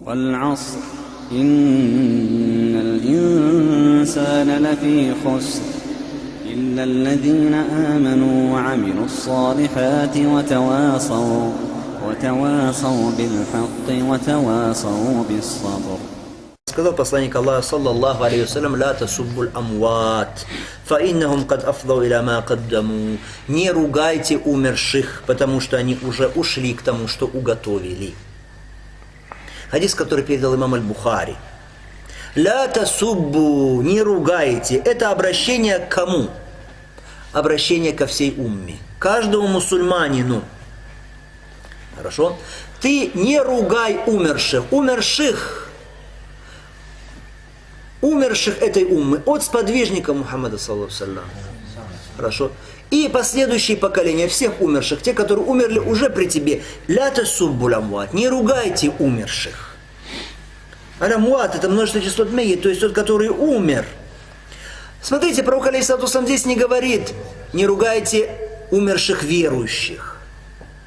والعصر إن الإنسان لفي خسر إلا الذين آمنوا وعملوا الصالحات وتواصوا بالحق وتواصوا بالصبر. Сказал посланник Аллаха, саллаллаху алейхи вассалям: «Ла тасуббуль амват, фа иннахум кад афдау иля ма каддаму». Не ругайте умерших, потому что они уже ушли к тому, что уготовили. Хадис, который передал имам аль-Бухари. «Ла тасуббу», не ругайте. Это обращение к кому? Обращение ко всей умме, каждому мусульманину. Хорошо? Ты не ругай умерших этой уммы, от сподвижника Мухаммада, саллаллаху алейхи ва саллям. Хорошо? И последующие поколения всех умерших, те, которые умерли уже при тебе. Ля тасуббуль амват, не ругайте умерших. Аль-амват — это множество число мейит, то есть тот, который умер. Смотрите, пророк алейхиссалату вассалям здесь не говорит: не ругайте умерших верующих.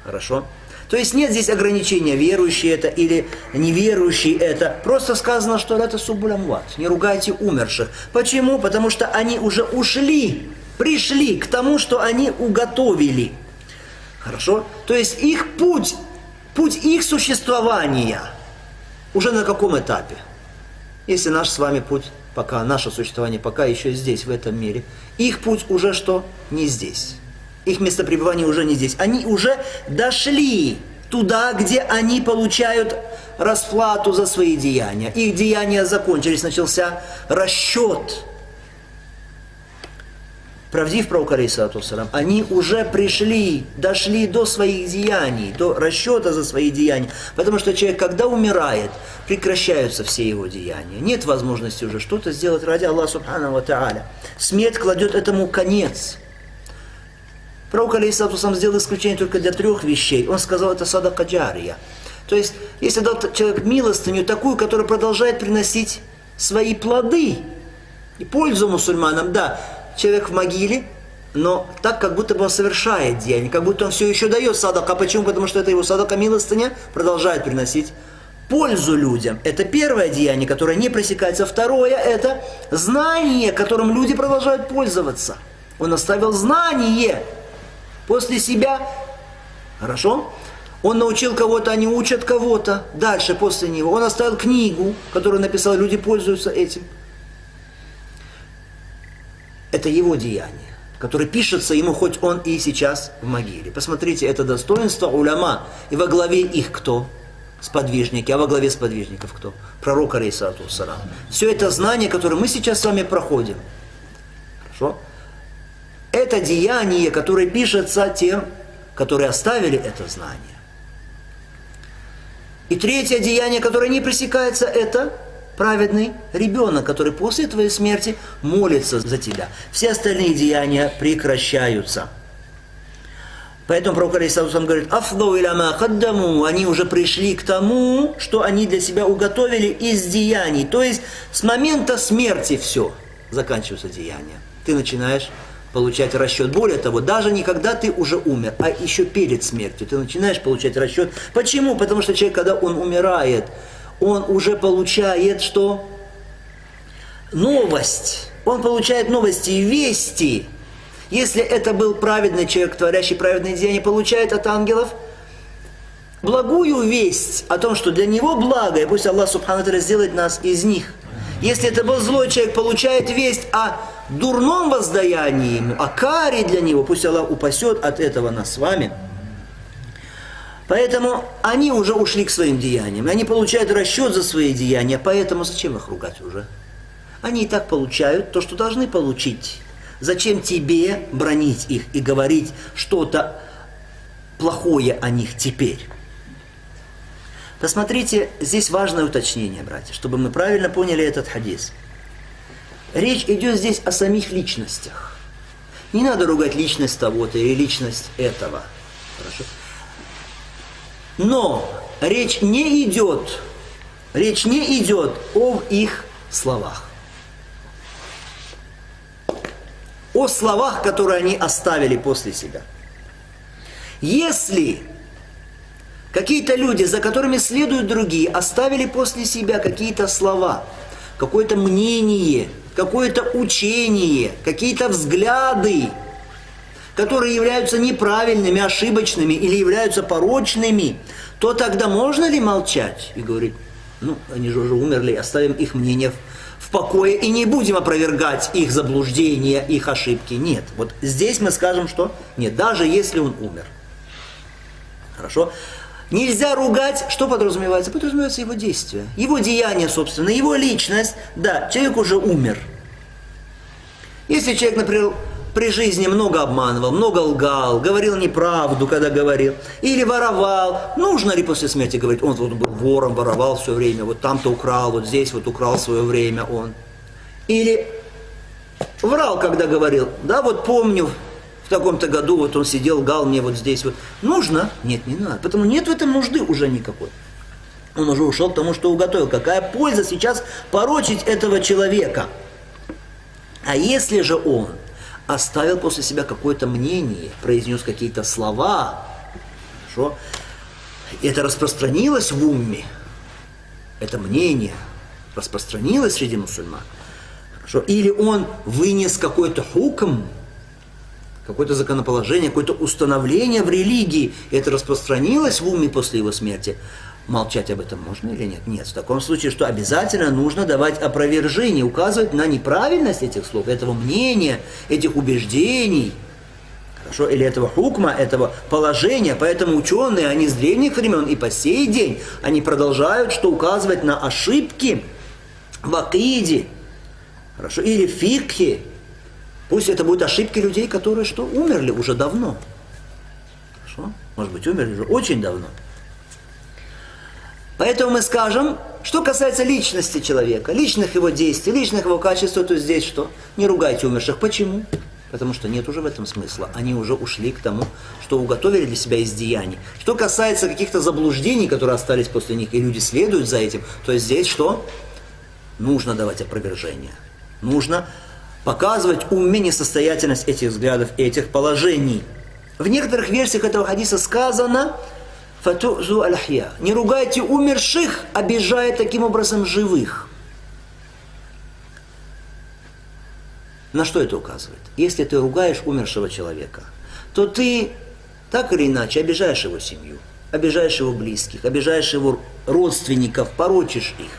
Хорошо? То есть нет здесь ограничения, верующие это или неверующие это. Просто сказано, что это суббуль амват, не ругайте умерших. Почему? Потому что они уже ушли, пришли к тому, что они уготовили. Хорошо? То есть их путь их существования уже на каком этапе? Если наш с вами путь пока, наше существование пока еще здесь, в этом мире, их путь уже что? Не здесь. Их место пребывания уже не здесь. Они уже дошли туда, где они получают расплату за свои деяния. Их деяния закончились, начался расчет. Правдив пророк алейхиссалату вассалям, они уже дошли до своих деяний, до расчета за свои деяния. Потому что человек, когда умирает, прекращаются все его деяния. Нет возможности уже что-то сделать ради Аллаха субхану ва тааля. Смерть кладет этому конец. Пророк алейхиссалату вассалям сделал исключение только для 3 вещей. Он сказал, это садака джария. То есть, если дал человек милостыню такую, которая продолжает приносить свои плоды и пользу мусульманам, да, человек в могиле, но так, как будто бы он совершает деяние, как будто он все еще дает садака. Почему? Потому что это его садака, милостыня, продолжает приносить пользу людям. Это первое деяние, которое не пресекается. Второе, это знание, которым люди продолжают пользоваться. Он оставил знание после себя. Хорошо? Он научил кого-то, они учат кого-то. Дальше, после него. Он оставил книгу, которую написал, люди пользуются этим. Это его деяние, которое пишется ему, хоть он и сейчас в могиле. Посмотрите, это достоинство уляма. И во главе их кто? Сподвижники. А во главе сподвижников кто? Пророк алейхиссалату вассалям. Все это знание, которое мы сейчас с вами проходим. Хорошо? Это деяние, которое пишется тем, которые оставили это знание. И третье деяние, которое не пресекается, это праведный ребенок, который после твоей смерти молится за тебя. Все остальные деяния прекращаются. Поэтому пророк алейхиссалату вассалям говорит: «Афдау иля ма каддаму», они уже пришли к тому, что они для себя уготовили из деяний. То есть с момента смерти все, заканчиваются деяния. Ты начинаешь получать расчет. Более того, даже не когда ты уже умер, а еще перед смертью ты начинаешь получать расчет. Почему? Потому что человек, когда он умирает, он уже получает что? Новость. Он получает новости и вести. Если это был праведный человек, творящий праведные деяния, получает от ангелов благую весть о том, что для него благо, и пусть Аллах субхану ва тааля сделает нас из них. Если это был злой человек, получает весть о дурном воздаянии ему, о каре для него, пусть Аллах упасет от этого нас с вами. Поэтому они уже ушли к своим деяниям, они получают расчет за свои деяния, поэтому зачем их ругать уже? Они и так получают то, что должны получить. Зачем тебе бранить их и говорить что-то плохое о них теперь? Посмотрите, здесь важное уточнение, братья, чтобы мы правильно поняли этот хадис. Речь идет здесь о самих личностях. Не надо ругать личность того-то или личность этого. Хорошо? Но речь не идет об их словах. О словах, которые они оставили после себя. Если Какие-то люди, за которыми следуют другие, оставили после себя какие-то слова, какое-то мнение, какое-то учение, какие-то взгляды, которые являются неправильными, ошибочными или являются порочными, то тогда можно ли молчать и говорить, ну, они же уже умерли, оставим их мнение в покое и не будем опровергать их заблуждения, их ошибки? Нет. Вот здесь мы скажем, что нет, даже если он умер. Хорошо? Нельзя ругать, что подразумевается? Подразумевается его действия, его деяния, собственно, его личность. Да, человек уже умер. Если человек, например, при жизни много обманывал, много лгал, говорил неправду, когда говорил, или воровал, нужно ли после смерти говорить, он вот был вором, воровал все время, вот там-то украл, вот здесь вот украл свое время он. Или врал, когда говорил, да, вот помню, в таком-то году вот он сидел, лгал мне вот здесь вот. Нужно? Нет, не надо, потому нет в этом нужды уже никакой. Он уже ушел к тому, что уготовил. Какая польза сейчас порочить этого человека? А если же он оставил после себя какое-то мнение, произнес какие-то слова, хорошо, это распространилось в умме, это мнение распространилось среди мусульман, хорошо, или он вынес какой-то хукм, какое-то законоположение, какое-то установление в религии, это распространилось в уме после его смерти, молчать об этом можно или нет? Нет. В таком случае, что обязательно нужно давать опровержение, указывать на неправильность этих слов, этого мнения, этих убеждений, хорошо, или этого хукма, этого положения. Поэтому ученые, они с древних времен и по сей день, они продолжают, что указывать на ошибки в акиде, хорошо, или в фикхе. Пусть это будут ошибки людей, которые что, умерли уже давно. Хорошо? Может быть, умерли уже очень давно. Поэтому мы скажем, что касается личности человека, личных его действий, личных его качеств, то здесь что? Не ругайте умерших. Почему? Потому что нет уже в этом смысла. Они уже ушли к тому, что уготовили для себя из деяний. Что касается каких-то заблуждений, которые остались после них, и люди следуют за этим, то здесь что? Нужно давать опровержение. Нужно показывать умме несостоятельность этих взглядов, этих положений. В некоторых версиях этого хадиса сказано «Фатузу аль-ахья». Не ругайте умерших, обижая таким образом живых. На что это указывает? Если ты ругаешь умершего человека, то ты так или иначе обижаешь его семью, обижаешь его близких, обижаешь его родственников, порочишь их.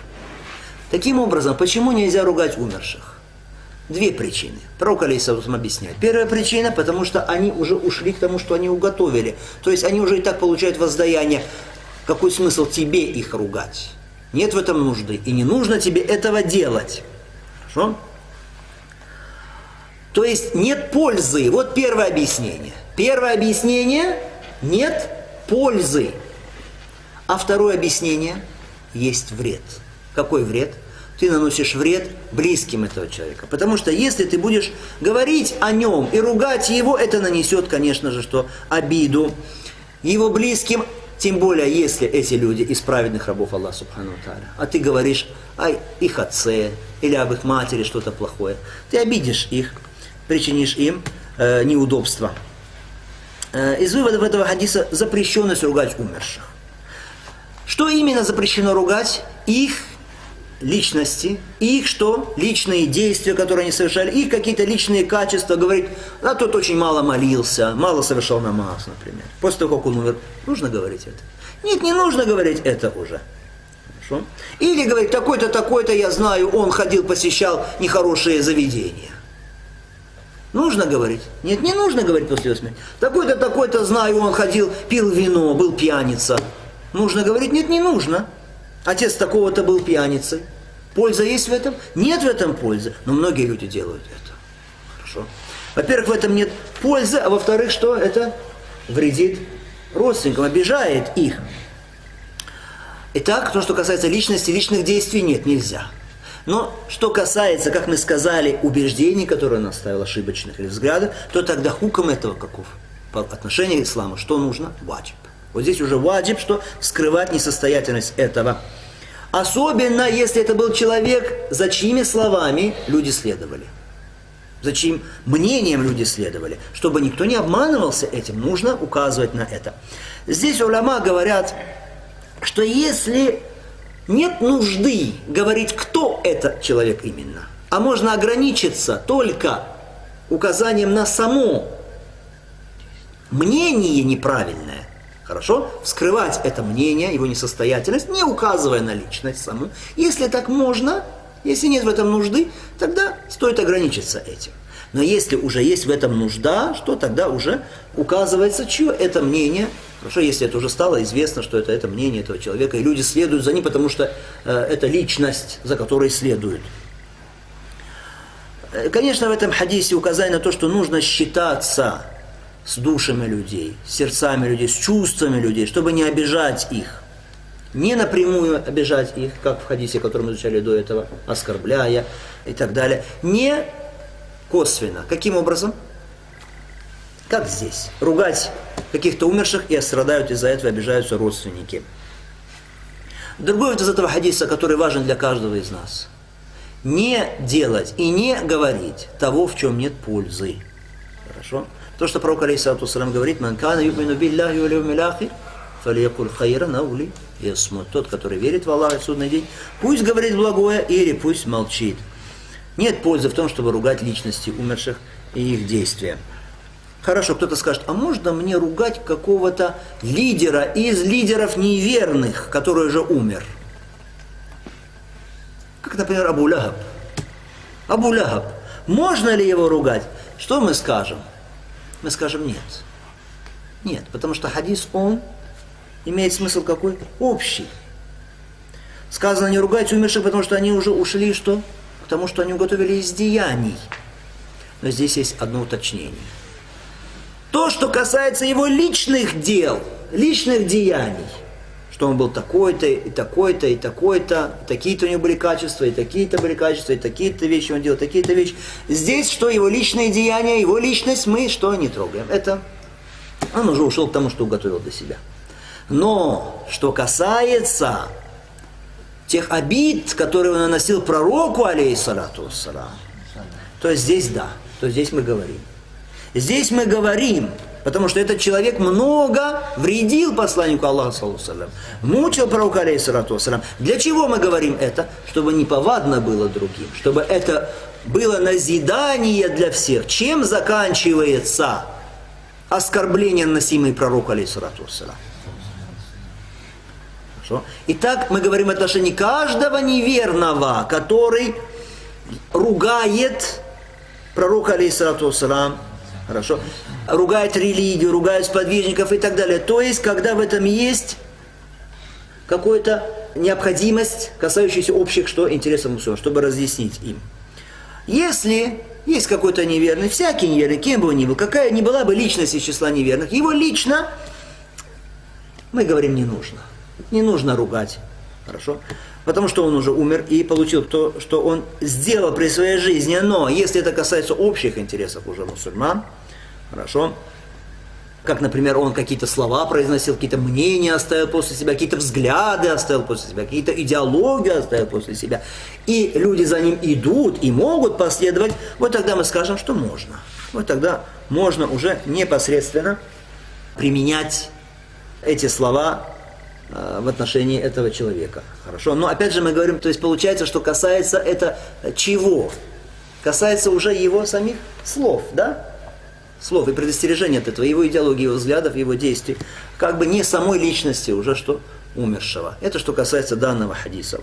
Таким образом, почему нельзя ругать умерших? Две причины. Пророк алейхиссалам объясняет. Первая причина, потому что они уже ушли к тому, что они уготовили. То есть они уже и так получают воздаяние. Какой смысл тебе их ругать? Нет в этом нужды. И не нужно тебе этого делать. Хорошо? То есть нет пользы. Вот первое объяснение. Первое объяснение – нет пользы. А второе объяснение – есть вред. Какой вред? Ты наносишь вред близким этого человека. Потому что если ты будешь говорить о нем и ругать его, это нанесет, конечно же, что обиду его близким, тем более, если эти люди из праведных рабов Аллаха Субхану ва Тааля. А ты говоришь о их отце или об их матери что-то плохое. Ты обидишь их, причинишь им неудобства. Из выводов этого хадиса запрещенность ругать умерших. Что именно запрещено ругать? Их личности, их что? Личные действия, которые они совершали, их какие-то личные качества, говорит, а тот очень мало молился, мало совершал намаз, например. После того, как он умер, нужно говорить это? Нет, не нужно говорить это уже. Хорошо? Или говорить, такой-то, такой-то, я знаю, он ходил, посещал нехорошие заведения. Нужно говорить? Нет, не нужно говорить после его смерти. Такой-то, такой-то, знаю, он ходил, пил вино, был пьяница. Нужно говорить? Нет, не нужно. Отец такого-то был пьяницей. Польза есть в этом? Нет в этом пользы. Но многие люди делают это. Хорошо. Во-первых, в этом нет пользы, а во-вторых, что это вредит родственникам, обижает их. Итак, то, что касается личности, личных действий, нет, нельзя. Но что касается, как мы сказали, убеждений, которые он оставил, ошибочных или взглядов, то тогда хукм этого каков? По отношению к исламу, что нужно? Ваджиб. Вот здесь уже ваджиб, что скрывать несостоятельность этого. Особенно, если это был человек, за чьими словами люди следовали. за чьим мнением люди следовали. Чтобы никто не обманывался этим, нужно указывать на это. Здесь уляма говорят, что если нет нужды говорить, кто этот человек именно, а можно ограничиться только указанием на само мнение неправильное, хорошо? Вскрывать это мнение, его несостоятельность, не указывая на личность саму. Если так можно, если нет в этом нужды, тогда стоит ограничиться этим. Но если уже есть в этом нужда, что тогда уже указывается, чье это мнение. Хорошо, если это уже стало известно, что это мнение этого человека, и люди следуют за ним, потому что это личность, за которой следуют. Конечно, в этом хадисе указание на то, что нужно считаться с душами людей, с сердцами людей, с чувствами людей, чтобы не обижать их. Не напрямую обижать их, как в хадисе, который мы изучали до этого, оскорбляя и так далее. Не косвенно. Каким образом? Как здесь. Ругать каких-то умерших, и страдают из-за этого, обижаются родственники. Другой из этого хадиса, который важен для каждого из нас. Не делать и не говорить того, в чем нет пользы. Хорошо? То, что пророк алейхиссалату вассалям говорит, «Ман кана ю'мину биллахи вал явмил ахир, фалякуль хайран ау лиясмут». Тот, который верит в Аллаха и в судный день, пусть говорит благое или пусть молчит. Нет пользы в том, чтобы ругать личности умерших и их действия. Хорошо, кто-то скажет, а можно мне ругать какого-то лидера из лидеров неверных, который уже умер? Как, например, Абу Лахаб. Абу Лахаб. Можно ли его ругать? Что мы скажем? Мы скажем нет. Нет, потому что хадис, он имеет смысл какой? Общий. Сказано, не ругайте умерших, потому что они уже ушли, что? К тому, что они уготовили из деяний. Но здесь есть одно уточнение. То, что касается его личных дел, личных деяний, что он был такой-то, и такой-то, и такой-то, такие-то у него были качества, и такие-то были качества, и такие-то вещи он делал, такие-то вещи. Здесь что? Его личные деяния, его личность мы что? Не трогаем. Это он уже ушел к тому, что уготовил для себя. Но, что касается тех обид, которые он наносил пророку, алейхиссалату вассалам, то здесь да, то здесь мы говорим. Здесь мы говорим, потому что этот человек много вредил посланнику Аллаха, саллаллаху алейхи ва саллям, мучил пророка, алейхиссалату вассалам. Для чего мы говорим это? Чтобы не повадно было другим, чтобы это было назидание для всех. Чем заканчивается оскорбление, наносимое пророку, алейхиссалату вассалам? Итак, мы говорим в отношении каждого неверного, который ругает пророка, алейхиссалату вассалам, хорошо, ругает религию, ругает сподвижников и так далее. То есть, когда в этом есть какая-то необходимость, касающаяся общих интересов мусульман, чтобы разъяснить им. Если есть какой-то неверный, всякий неверный, кем бы он ни был, какая ни была бы личность из числа неверных, его лично, мы говорим, не нужно. Не нужно ругать, хорошо? Потому что он уже умер и получил то, что он сделал при своей жизни. Но если это касается общих интересов уже мусульман, хорошо? Как, например, он какие-то слова произносил, какие-то мнения оставил после себя, какие-то взгляды оставил после себя, какие-то идеологии оставил после себя. И люди за ним идут и могут последовать. Вот тогда мы скажем, что можно. Вот тогда можно уже непосредственно применять эти слова в отношении этого человека. Хорошо? Но опять же мы говорим, то есть получается, что касается это чего? Касается уже его самих слов, да? Слов и предостережения от этого, его идеологии, его взглядов, его действий. Как бы не самой личности уже что умершего. Это что касается данного хадиса.